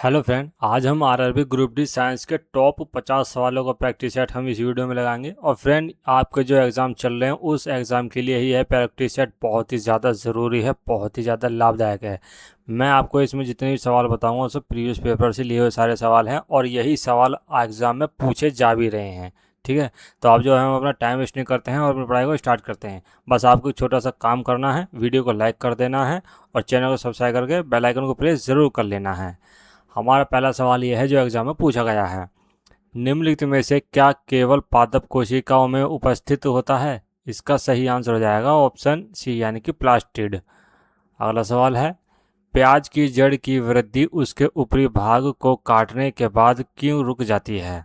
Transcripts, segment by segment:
Hello friend, आज हम RRB group D science के टॉप 50 सवालों का प्रैक्टिस सेट हम इस वीडियो में लगाएंगे। और फ्रेंड, आपके जो एग्ज़ाम चल रहे हैं उस एग्ज़ाम के लिए ही है प्रैक्टिस सेट बहुत ही ज़्यादा ज़रूरी है, बहुत ही ज़्यादा लाभदायक है। मैं आपको इसमें जितने भी सवाल बताऊंगा सब प्रीवियस पेपर से लिए हुए सारे सवाल हैं और यही सवाल एग्ज़ाम में पूछे जा भी रहे हैं। ठीक है, तो आप जो है हम अपना टाइम वेस्ट नहीं करते हैं और अपनी पढ़ाई को स्टार्ट करते हैं। बस आपको एक छोटा सा काम करना है, वीडियो को लाइक कर देना है और चैनल को सब्सक्राइब करके बेल आइकन को प्रेस ज़रूर कर लेना है। हमारा पहला सवाल यह है जो एग्जाम में पूछा गया है। निम्नलिखित में से क्या केवल पादप कोशिकाओं में उपस्थित होता है? इसका सही आंसर हो जाएगा ऑप्शन सी यानी कि प्लास्टिड। अगला सवाल है, प्याज की जड़ की वृद्धि उसके ऊपरी भाग को काटने के बाद क्यों रुक जाती है?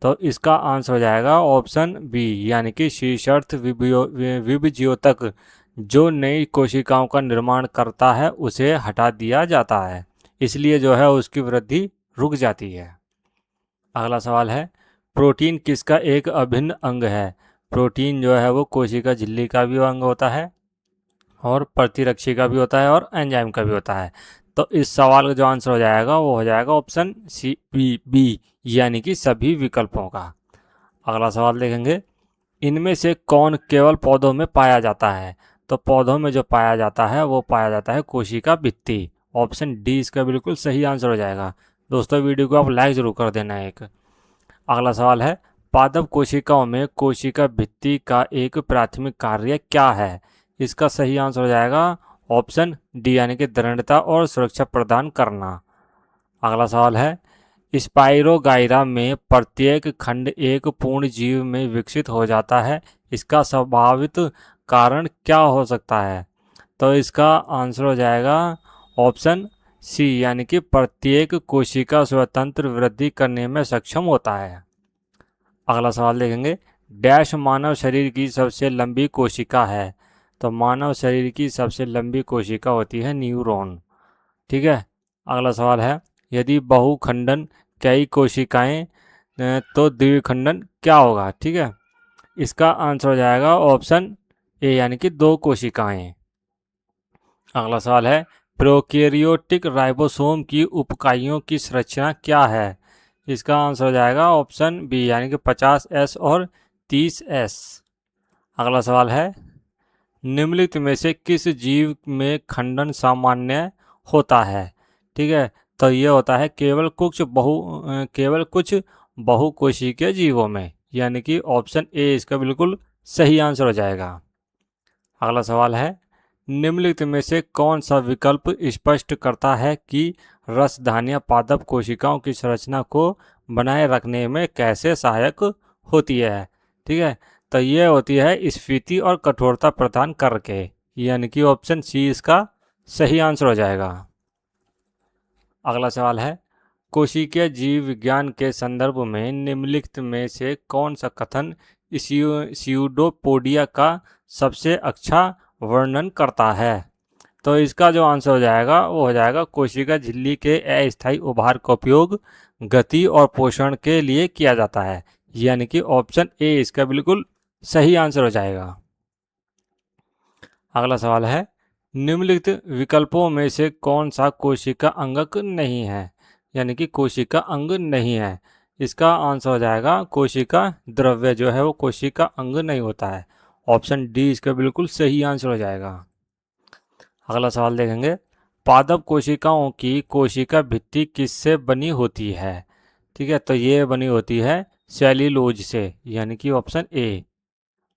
तो इसका आंसर हो जाएगा ऑप्शन बी यानी कि शीर्षस्थ विभज्योतक जो नई कोशिकाओं का निर्माण करता है उसे हटा दिया जाता है, इसलिए जो है उसकी वृद्धि रुक जाती है। अगला सवाल है, प्रोटीन किसका एक अभिन्न अंग है? प्रोटीन जो है वो कोशिका झिल्ली का भी अंग होता है और प्रतिरक्षी का भी होता है और एंजाइम का भी होता है। तो इस सवाल का जो आंसर हो जाएगा वो हो जाएगा ऑप्शन सी बी यानी कि सभी विकल्पों का। अगला सवाल देखेंगे, इनमें से कौन केवल पौधों में पाया जाता है? तो पौधों में जो पाया जाता है वो पाया जाता है कोशिका भित्ति। ऑप्शन डी इसका बिल्कुल सही आंसर हो जाएगा। दोस्तों, वीडियो को आप लाइक जरूर कर देना एक। अगला सवाल है, पादप कोशिकाओं में कोशिका भित्ति का एक प्राथमिक कार्य क्या है? इसका सही आंसर हो जाएगा ऑप्शन डी यानी कि दृढ़ता और सुरक्षा प्रदान करना। अगला सवाल है, स्पाइरोगाइरा में प्रत्येक खंड एक पूर्ण जीव में विकसित हो जाता है, इसका संभावित कारण क्या हो सकता है? तो इसका आंसर हो जाएगा ऑप्शन सी यानी कि प्रत्येक कोशिका स्वतंत्र वृद्धि करने में सक्षम होता है। अगला सवाल देखेंगे, डैश मानव शरीर की सबसे लंबी कोशिका है? तो मानव शरीर की सबसे लंबी कोशिका होती है न्यूरॉन। ठीक है। अगला सवाल है, यदि बहुखंडन कई कोशिकाएं तो द्विखंडन क्या होगा? ठीक है, इसका आंसर हो जाएगा ऑप्शन ए यानी कि दो कोशिकाएं। अगला सवाल है, प्रोकैरियोटिक राइबोसोम की उपइकाइयों की संरचना क्या है? इसका आंसर हो जाएगा ऑप्शन बी यानी कि 50S और 30S। अगला सवाल है, निम्नलिखित में से किस जीव में खंडन सामान्य होता है? ठीक है, तो ये होता है केवल कुछ बहुकोशिकीय जीवों में, यानी कि ऑप्शन ए इसका बिल्कुल सही आंसर हो जाएगा। अगला सवाल है, निम्नलिखित में से कौन सा विकल्प स्पष्ट करता है कि रसधानियां पादप कोशिकाओं की संरचना को बनाए रखने में कैसे सहायक होती है? ठीक है, तो ये होती है स्फीति और कठोरता प्रदान करके, यानी कि ऑप्शन सी इसका सही आंसर हो जाएगा। अगला सवाल है, कोशिकीय जीव विज्ञान के संदर्भ में निम्नलिखित में से कौन सा कथन स्यूडोपोडिया का सबसे अच्छा वर्णन करता है? तो इसका जो आंसर हो जाएगा वो हो जाएगा कोशिका झिल्ली के अस्थायी उभार का उपयोग गति और पोषण के लिए किया जाता है, यानी कि ऑप्शन ए इसका बिल्कुल सही आंसर हो जाएगा। अगला सवाल है, निम्नलिखित विकल्पों में से कौन सा कोशिका अंगक नहीं है? यानी कि कोशिका अंग नहीं है। इसका आंसर हो जाएगा कोशिका द्रव्य जो है वो कोशिका अंग नहीं होता है। ऑप्शन डी इसका बिल्कुल सही आंसर हो जाएगा। अगला सवाल देखेंगे, पादप कोशिकाओं की कोशिका भित्ति किससे बनी होती है? ठीक है, तो ये बनी होती है सेल्यूलोज से, यानी कि ऑप्शन ए।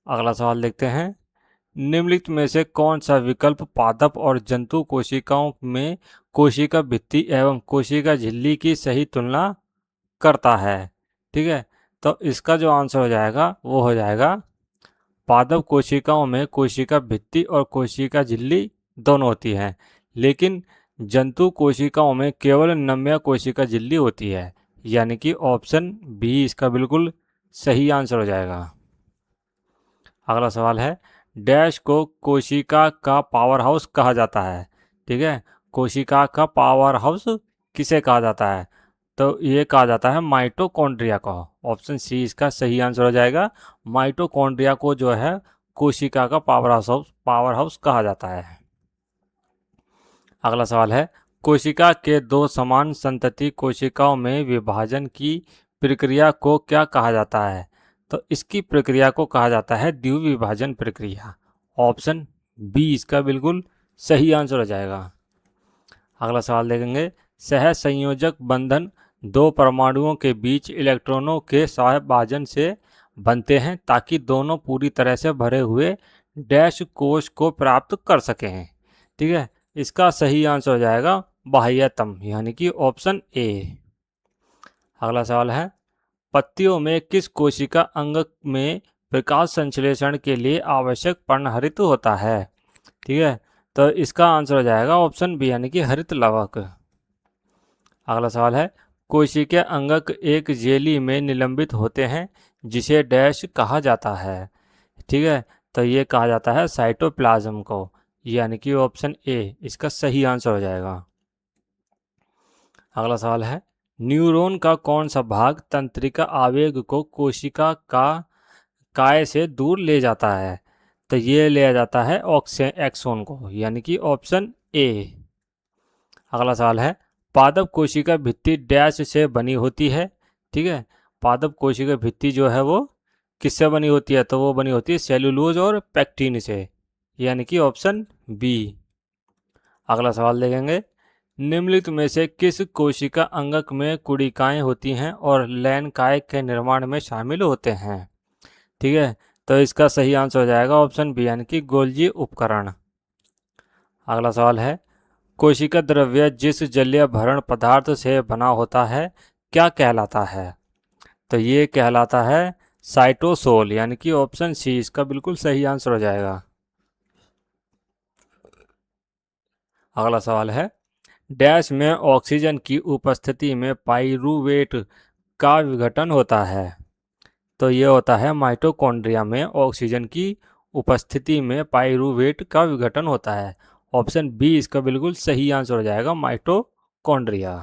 अगला सवाल देखते हैं, निम्नलिखित में से कौन सा विकल्प पादप और जंतु कोशिकाओं में कोशिका भित्ति एवं कोशिका झिल्ली की सही तुलना करता है? ठीक है, तो इसका जो आंसर हो जाएगा वो हो जाएगा पादप कोशिकाओं में कोशिका भित्ति और कोशिका झिल्ली दोनों होती है, लेकिन जंतु कोशिकाओं में केवल नम्य कोशिका झिल्ली होती है, यानी कि ऑप्शन बी इसका बिल्कुल सही आंसर हो जाएगा। अगला सवाल है, डैश को कोशिका का पावर हाउस कहा जाता है? ठीक है, कोशिका का पावर हाउस किसे कहा जाता है? तो ये कहा जाता है माइटोकॉन्ड्रिया को। ऑप्शन सी इसका सही आंसर हो जाएगा। माइटोकॉन्ड्रिया को जो है कोशिका का पावर हाउस कहा जाता है। अगला सवाल है, कोशिका के दो समान संतति कोशिकाओं में विभाजन की प्रक्रिया को क्या कहा जाता है? तो इसकी प्रक्रिया को कहा जाता है द्विविभाजन प्रक्रिया। ऑप्शन बी इसका बिल्कुल सही आंसर हो जाएगा। अगला सवाल देखेंगे, सहसंयोजक बंधन दो परमाणुओं के बीच इलेक्ट्रॉनों के सहभाजन से बनते हैं ताकि दोनों पूरी तरह से भरे हुए डैश कोश को प्राप्त कर सकें। ठीक है, इसका सही आंसर हो जाएगा बाह्यतम, यानी कि ऑप्शन ए। अगला सवाल है, पत्तियों में किस कोशिका अंग में प्रकाश संश्लेषण के लिए आवश्यक पर्णहरित होता है? ठीक है, तो इसका आंसर हो जाएगा ऑप्शन बी, यानी कि हरित लवक। अगला सवाल है, कोशिकीय अंगक एक जेली में निलंबित होते हैं जिसे डैश कहा जाता है? ठीक है, तो ये कहा जाता है साइटोप्लाज्म को, यानी कि ऑप्शन ए इसका सही आंसर हो जाएगा। अगला सवाल है, न्यूरॉन का कौन सा भाग तंत्रिका आवेग को कोशिका का काय से दूर ले जाता है? तो ये ले जाता है एक्सोन को, यानी कि ऑप्शन ए। अगला सवाल है, पादप कोशिका भित्ति डैश से बनी होती है? ठीक है, पादप कोशिका भित्ति जो है वो किससे बनी होती है? तो वो बनी होती है सेलुलोज और पैक्टिन से, यानी कि ऑप्शन बी। अगला सवाल देखेंगे, निम्नलिखित में से किस कोशिका अंगक में कुड़िकाएं होती हैं और लैनकाय के निर्माण में शामिल होते हैं? ठीक है, तो इसका सही आंसर हो जाएगा ऑप्शन बी, यानी कि गोल्जी उपकरण। अगला सवाल है, कोशिका द्रव्य जिस जलीय भरण पदार्थ से बना होता है क्या कहलाता है? तो ये कहलाता है साइटोसोल, यानी कि ऑप्शन सी इसका बिल्कुल सही आंसर हो जाएगा। अगला सवाल है, डैश में ऑक्सीजन की उपस्थिति में पाइरूवेट का विघटन होता है? तो ये होता है माइटोकॉन्ड्रिया में ऑक्सीजन की उपस्थिति में पाइरूवेट का विघटन होता है। ऑप्शन बी इसका बिल्कुल सही आंसर हो जाएगा, माइटोकॉन्ड्रिया।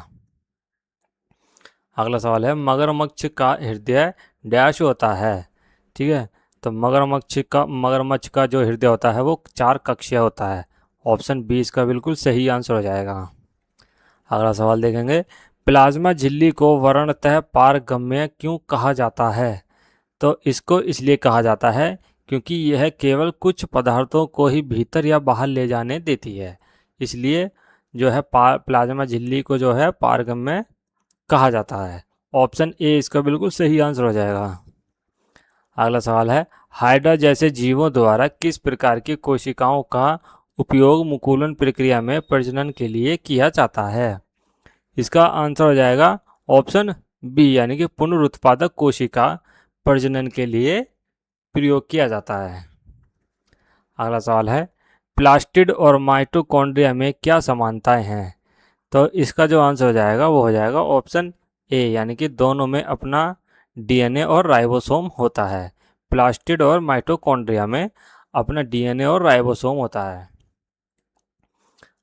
अगला सवाल है, मगरमच्छ का हृदय डैश होता है? ठीक है, तो मगरमच्छ का जो हृदय होता है वो 4 कक्षीय होता है। ऑप्शन बी इसका बिल्कुल सही आंसर हो जाएगा। अगला सवाल देखेंगे, प्लाज्मा झिल्ली को वर्णतः पारगम्य क्यों कहा जाता है? तो इसको इसलिए कहा जाता है क्योंकि यह केवल कुछ पदार्थों को ही भीतर या बाहर ले जाने देती है, इसलिए जो है प्लाज्मा झिल्ली को जो है पारगम्य कहा जाता है। ऑप्शन ए इसका बिल्कुल सही आंसर हो जाएगा। अगला सवाल है, हाइड्रा जैसे जीवों द्वारा किस प्रकार की कोशिकाओं का उपयोग मुकुलन प्रक्रिया में प्रजनन के लिए किया जाता है? इसका आंसर हो जाएगा ऑप्शन बी, यानी कि पुनरुत्पादक कोशिका प्रजनन के लिए प्रयोग किया जाता है। अगला सवाल है, प्लास्टिड और माइटोकॉन्ड्रिया में क्या समानताएं हैं? तो इसका जो आंसर हो जाएगा वो हो जाएगा ऑप्शन ए, यानी कि दोनों में अपना डीएनए और राइबोसोम होता है। प्लास्टिड और माइटोकॉन्ड्रिया में अपना डीएनए और राइबोसोम होता है।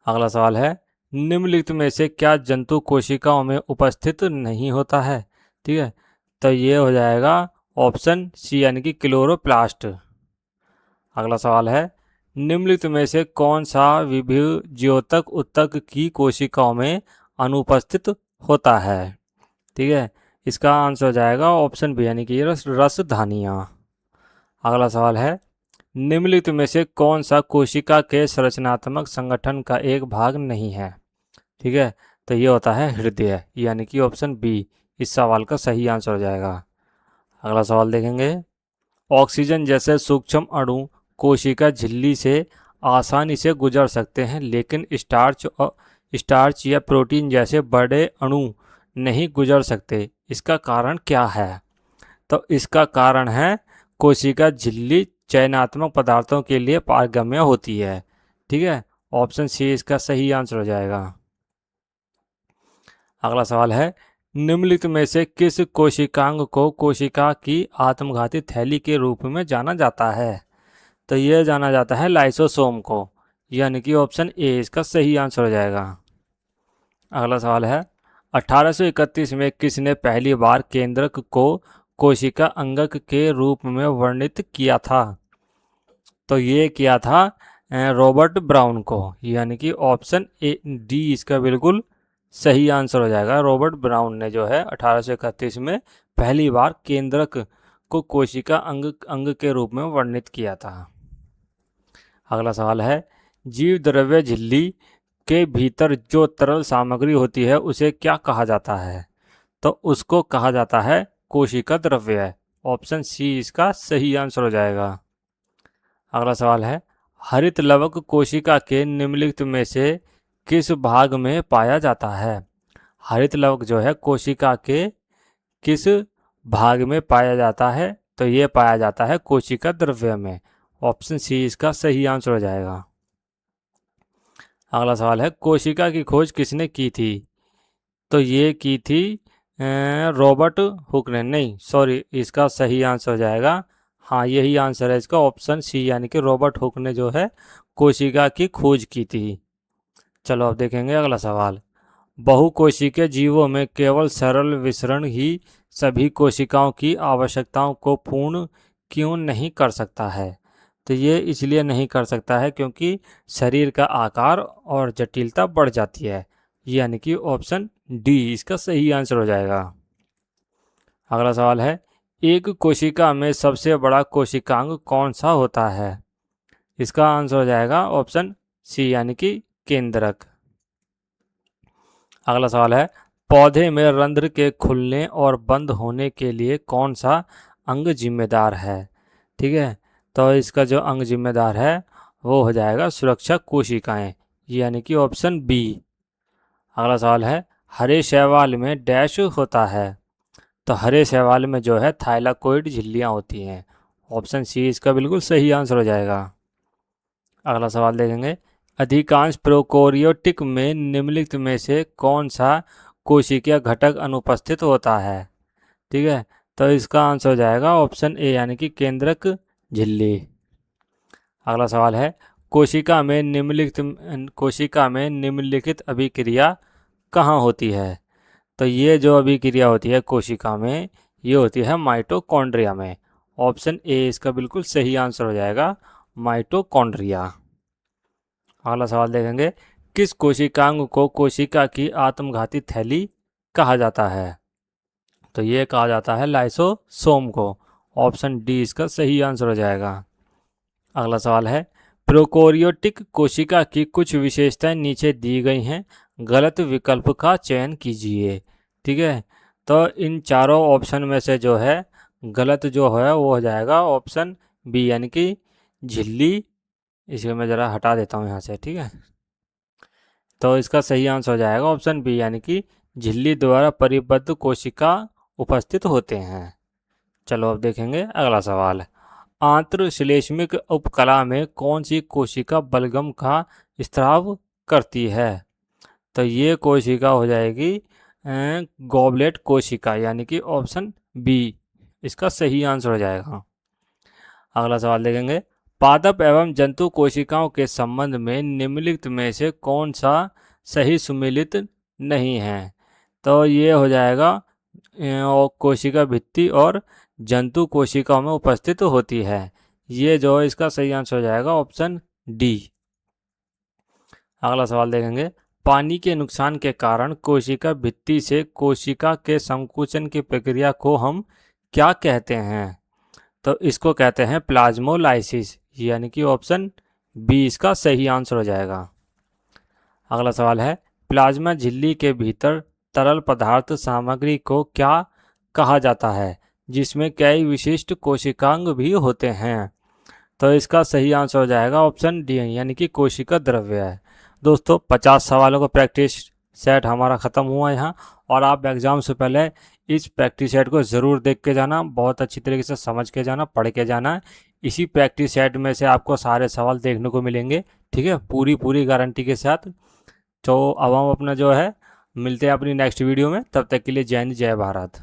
अगला सवाल है, निम्नलिखित में से क्या जंतु कोशिकाओं में उपस्थित नहीं होता है? ठीक है, तो ये हो जाएगा ऑप्शन सी, यानी कि क्लोरोप्लास्ट। अगला सवाल है, निम्नलिखित में से कौन सा विभुज्योतक उत्तक की कोशिकाओं में अनुपस्थित होता है? ठीक है, इसका आंसर हो जाएगा ऑप्शन बी, यानी कि रसधानियाँ। अगला सवाल है, निम्नलिखित में से कौन सा कोशिका के संरचनात्मक संगठन का एक भाग नहीं है? ठीक है, तो ये होता है हृदय, यानी कि ऑप्शन बी इस सवाल का सही आंसर हो जाएगा। अगला सवाल देखेंगे, ऑक्सीजन जैसे सूक्ष्म अणु कोशिका झिल्ली से आसानी से गुजर सकते हैं लेकिन स्टार्च या प्रोटीन जैसे बड़े अणु नहीं गुजर सकते, इसका कारण क्या है? तो इसका कारण है कोशिका झिल्ली चयनात्मक पदार्थों के लिए पारगम्य होती है। ठीक है, ऑप्शन सी इसका सही आंसर हो जाएगा। अगला सवाल है, निम्नलिखित में से किस कोशिकांग को कोशिका की आत्मघाती थैली के रूप में जाना जाता है? तो यह जाना जाता है लाइसोसोम को, यानी कि ऑप्शन ए इसका सही आंसर हो जाएगा। अगला सवाल है, 1831 में किसने पहली बार केंद्रक को कोशिका अंगक के रूप में वर्णित किया था? तो ये किया था रॉबर्ट ब्राउन को, यानी कि ऑप्शन ए डी इसका बिल्कुल सही आंसर हो जाएगा। रॉबर्ट ब्राउन ने जो है 1831 में पहली बार केंद्रक को कोशिका अंग अंग के रूप में वर्णित किया था। अगला सवाल है, जीव द्रव्य झिल्ली के भीतर जो तरल सामग्री होती है उसे क्या कहा जाता है? तो उसको कहा जाता है कोशिका द्रव्य। ऑप्शन सी इसका सही आंसर हो जाएगा। अगला सवाल है, हरित लवक कोशिका के निम्नलिखित में से किस भाग में पाया जाता है? हरित लवक जो है कोशिका के किस भाग में पाया जाता है? तो ये पाया जाता है कोशिका द्रव्य में। ऑप्शन सी इसका सही आंसर हो जाएगा। अगला सवाल है, कोशिका की खोज किसने की थी? तो ये की थी रॉबर्ट हुक ने। नहीं, सॉरी, इसका सही आंसर हो जाएगा, हाँ यही आंसर है इसका, ऑप्शन सी, यानी कि रॉबर्ट हुक ने जो है कोशिका की खोज की थी। चलो अब देखेंगे अगला सवाल। बहुकोशिकीय जीवों में केवल सरल विसरण ही सभी कोशिकाओं की आवश्यकताओं को पूर्ण क्यों नहीं कर सकता है? तो ये इसलिए नहीं कर सकता है क्योंकि शरीर का आकार और जटिलता बढ़ जाती है, यानी कि ऑप्शन डी इसका सही आंसर हो जाएगा। अगला सवाल है, एक कोशिका में सबसे बड़ा कोशिकांग कौन सा होता है? इसका आंसर हो जाएगा ऑप्शन सी, यानी कि केंद्रक। अगला सवाल है, पौधे में रंध्र के खुलने और बंद होने के लिए कौन सा अंग जिम्मेदार है? ठीक है, तो इसका जो अंग जिम्मेदार है वो हो जाएगा सुरक्षा कोशिकाएं, यानी कि ऑप्शन बी। अगला सवाल है, हरे शैवाल में डैश होता है? तो हरे शैवाल में जो है थाइलाकोइड झिल्लियां होती हैं। ऑप्शन सी इसका बिल्कुल सही आंसर हो जाएगा। अगला सवाल देखेंगे, अधिकांश प्रोकैरियोटिक में निम्नलिखित में से कौन सा कोशिकीय घटक अनुपस्थित होता है? ठीक है, तो इसका आंसर हो जाएगा ऑप्शन ए, यानी कि केंद्रक झिल्ली। अगला सवाल है, कोशिका में निम्नलिखित अभिक्रिया कहाँ होती है? तो ये जो अभिक्रिया होती है कोशिका में, ये होती है माइटोकॉन्ड्रिया में। ऑप्शन ए इसका बिल्कुल सही आंसर हो जाएगा, माइटोकॉन्ड्रिया। अगला सवाल देखेंगे, किस कोशिकांग को कोशिका की आत्मघाती थैली कहा जाता है? तो ये कहा जाता है लाइसोसोम को। ऑप्शन डी इसका सही आंसर हो जाएगा। अगला सवाल है, प्रोकैरियोटिक कोशिका की कुछ विशेषताएं नीचे दी गई हैं, गलत विकल्प का चयन कीजिए। ठीक है, तो इन चारों ऑप्शन में से जो है गलत जो है वो हो जाएगा ऑप्शन बी, यानी कि झिल्ली। इसे मैं ज़रा हटा देता हूँ यहाँ से, ठीक है। तो इसका सही आंसर हो जाएगा ऑप्शन बी, यानी कि झिल्ली द्वारा परिबद्ध कोशिका उपस्थित होते हैं। चलो अब देखेंगे अगला सवाल। आंत्रश्लेष्मिक उपकला में कौन सी कोशिका बलगम का स्राव करती है? तो ये कोशिका हो जाएगी गॉबलेट कोशिका, यानी कि ऑप्शन बी इसका सही आंसर हो जाएगा। अगला सवाल देखेंगे, पादप एवं जंतु कोशिकाओं के संबंध में निम्नलिखित में से कौन सा सही सुमेलित नहीं है? तो ये हो जाएगा कोशिका भित्ति और जंतु कोशिकाओं में उपस्थित होती है। ये जो है इसका सही आंसर हो जाएगा ऑप्शन डी। अगला सवाल देखेंगे, पानी के नुकसान के कारण कोशिका भित्ति से कोशिका के संकुचन की प्रक्रिया को हम क्या कहते हैं? तो इसको कहते हैं प्लाज्मोलाइसिस, यानी कि ऑप्शन बी इसका सही आंसर हो जाएगा। अगला सवाल है, प्लाज्मा झिल्ली के भीतर तरल पदार्थ सामग्री को क्या कहा जाता है जिसमें कई विशिष्ट कोशिकांग भी होते हैं? तो इसका सही आंसर हो जाएगा ऑप्शन डी, यानी कि कोशिका द्रव्य है। दोस्तों 50 सवालों का प्रैक्टिस सेट हमारा ख़त्म हुआ यहाँ, और आप एग्ज़ाम से पहले इस प्रैक्टिस सेट को ज़रूर देख के जाना, बहुत अच्छी तरीके से समझ के जाना, पढ़ के जाना। इसी प्रैक्टिस सेट में से आपको सारे सवाल देखने को मिलेंगे, ठीक है, पूरी गारंटी के साथ। तो अब हम अपना जो है मिलते हैं अपनी नेक्स्ट वीडियो में, तब तक के लिए जय हिंद जय भारत।